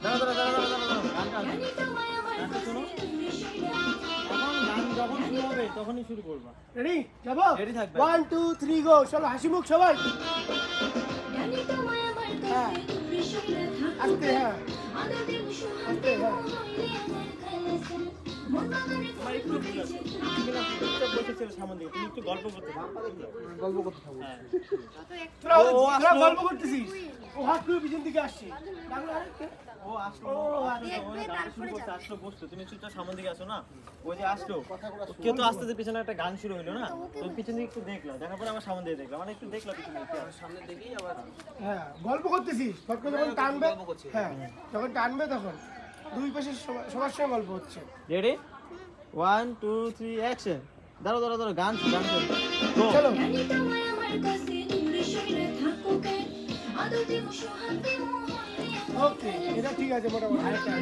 দাঁড়া দাঁড়া দাঁড়া দাঁড়া দাঁড়া, গানটা গানটা শোনো। এখন গান যখন শুরু হবে তখনই শুরু করবা। রেডি যাবো? রেডি থাকবে। 1 2 3 গো। চলো হাসি মুখ সবাই। হ্যাঁ আস্তে, হ্যাঁ আস্তে, হ্যাঁ আমার একটু ভুল আছে। তুমি না চুপচাপ বসেছিল সামনে দিকে, তুমি একটু গল্প করতে থাকো। গল্প করতে থাকো। হ্যাঁ। তোরা ও তোরা আসলো। গল্প করতেছিস, ও হাত করে পিছন দিকে আসছে। লাগলো আরেকটা। ও আসলো, ও, ওই গান শুরু করতে আসলো, বসতো। তুমি চুপচাপ সামনে দিকে আসো না। ওই যে আসলো, কেউ তো আস্তে আস্তে পিছনে একটা গান শুরু হলো না, তুমি পিছন দিকে একটু দেখলা, দেখার পরে আমার সামনে দিয়ে দেখলাম, মানে একটু দেখলা পিছন দিকে, সামনে দেখেই আবার হ্যাঁ গল্প করতেছিস, ফট করে যখন টানবে, হ্যাঁ যখন টানবে তখন দুই পাশে সবার সঙ্গে গল্প হচ্ছে। Ready 1 2 3 action. দাঁড়াও দাঁড়াও দাঁড়াও, গান গান গো। চলো ওকে, এটা ঠিক আছে মোটামুটি। আরেকটা